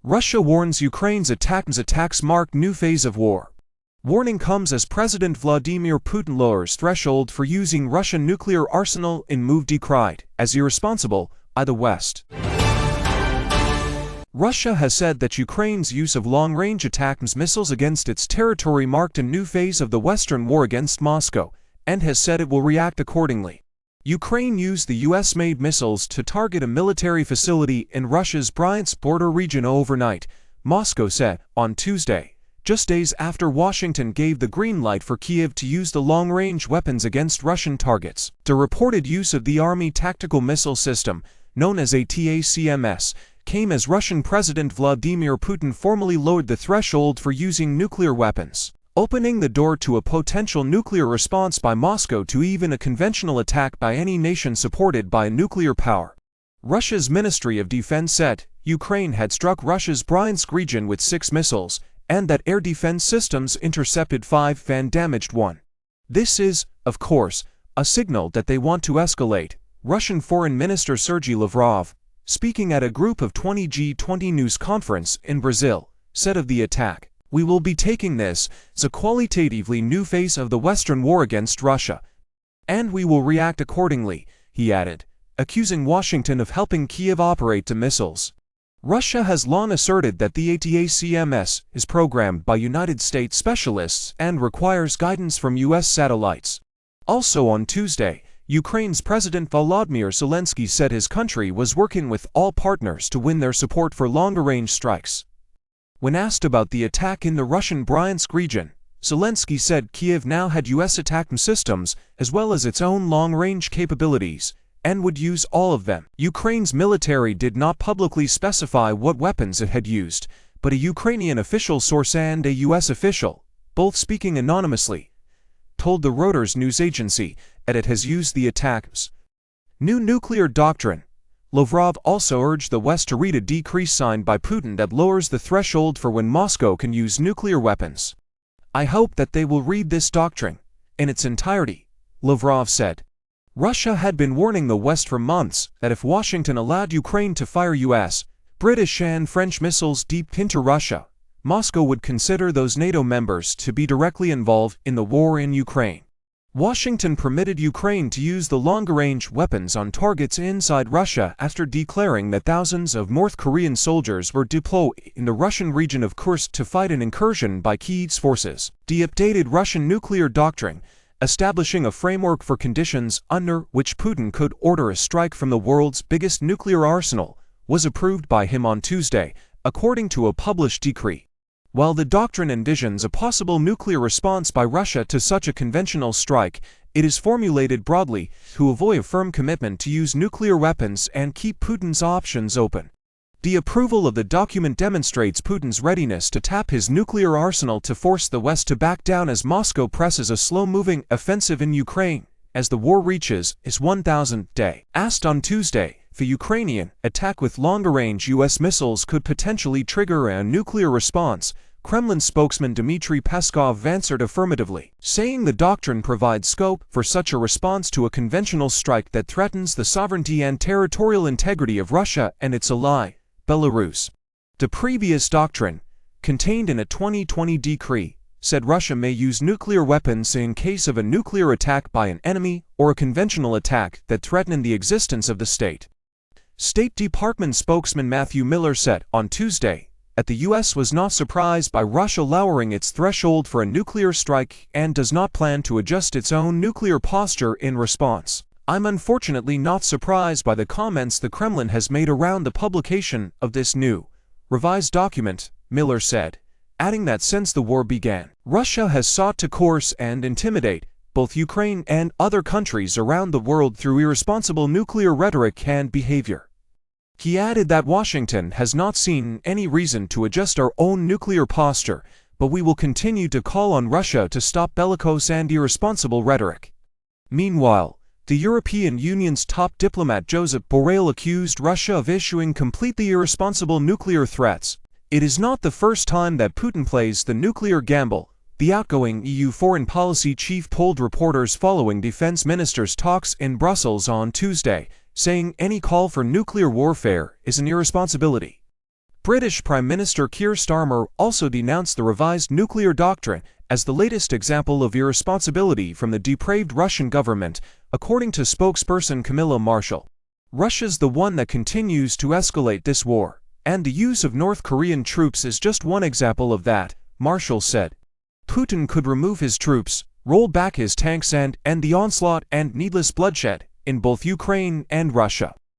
Russia warns Ukraine's ATACMS attacks mark new phase of war. Warning comes as President Vladimir Putin lowers threshold for using Russian nuclear arsenal in move decried as irresponsible by the West. Russia has said that Ukraine's use of long-range ATACMS missiles against its territory marked a new phase of the Western war against Moscow, and has said it will react accordingly. Ukraine used the US-made missiles to target a military facility in Russia's Bryansk border region overnight, Moscow said on Tuesday, just days after Washington gave the green light for Kyiv to use the long-range weapons against Russian targets. The reported use of the Army tactical missile system, known as ATACMS, came as Russian President Vladimir Putin formally lowered the threshold for using nuclear weapons, opening the door to a potential nuclear response by Moscow to even a conventional attack by any nation supported by a nuclear power. Russia's Ministry of Defense said Ukraine had struck Russia's Bryansk region with 6 missiles, and that air defense systems intercepted 5 and damaged 1. This is, of course, a signal that they want to escalate, Russian Foreign Minister Sergei Lavrov, speaking at a Group of 20 G20 news conference in Brazil, said of the attack. We will be taking this as a qualitatively new phase of the Western war against Russia, and we will react accordingly, he added, accusing Washington of helping Kyiv operate the missiles. Russia has long asserted that the ATACMS is programmed by United States specialists and requires guidance from US satellites. Also on Tuesday, Ukraine's President Volodymyr Zelensky said his country was working with all partners to win their support for longer-range strikes. When asked about the attack in the Russian Bryansk region, Zelensky said Kyiv now had US ATACMS systems as well as its own long-range capabilities, and would use all of them. Ukraine's military did not publicly specify what weapons it had used, but a Ukrainian official source and a US official, both speaking anonymously, told the Reuters news agency that it has used the ATACMS. New nuclear doctrine. Lavrov also urged the West to read a decree signed by Putin that lowers the threshold for when Moscow can use nuclear weapons. I hope that they will read this doctrine in its entirety, Lavrov said. Russia had been warning the West for months that if Washington allowed Ukraine to fire US, British and French missiles deep into Russia, Moscow would consider those NATO members to be directly involved in the war in Ukraine. Washington permitted Ukraine to use the longer-range weapons on targets inside Russia after declaring that thousands of North Korean soldiers were deployed in the Russian region of Kursk to fight an incursion by Kyiv's forces. The updated Russian nuclear doctrine, establishing a framework for conditions under which Putin could order a strike from the world's biggest nuclear arsenal, was approved by him on Tuesday, according to a published decree. While the doctrine envisions a possible nuclear response by Russia to such a conventional strike, it is formulated broadly to avoid a firm commitment to use nuclear weapons and keep Putin's options open. The approval of the document demonstrates Putin's readiness to tap his nuclear arsenal to force the West to back down as Moscow presses a slow-moving offensive in Ukraine, as the war reaches its 1,000th day. Asked on Tuesday, if a Ukrainian attack with longer-range US missiles could potentially trigger a nuclear response, Kremlin spokesman Dmitry Peskov answered affirmatively, saying the doctrine provides scope for such a response to a conventional strike that threatens the sovereignty and territorial integrity of Russia and its ally, Belarus. The previous doctrine, contained in a 2020 decree, said Russia may use nuclear weapons in case of a nuclear attack by an enemy or a conventional attack that threatened the existence of the state. State Department spokesman Matthew Miller said on Tuesday that the U.S. was not surprised by Russia lowering its threshold for a nuclear strike and does not plan to adjust its own nuclear posture in response. I'm unfortunately not surprised by the comments the Kremlin has made around the publication of this new, revised document, Miller said, adding that since the war began, Russia has sought to coerce and intimidate both Ukraine and other countries around the world through irresponsible nuclear rhetoric and behavior. He added that Washington has not seen any reason to adjust our own nuclear posture, but we will continue to call on Russia to stop bellicose and irresponsible rhetoric. Meanwhile, the European Union's top diplomat Josep Borrell accused Russia of issuing completely irresponsible nuclear threats. It is not the first time that Putin plays the nuclear gamble, the outgoing EU foreign policy chief told reporters following defense ministers' talks in Brussels on Tuesday, saying any call for nuclear warfare is an irresponsibility. British Prime Minister Keir Starmer also denounced the revised nuclear doctrine as the latest example of irresponsibility from the depraved Russian government, according to spokesperson Camilla Marshall. Russia's the one that continues to escalate this war, and the use of North Korean troops is just one example of that, Marshall said. Putin could remove his troops, roll back his tanks and end the onslaught and needless bloodshed in both Ukraine and Russia.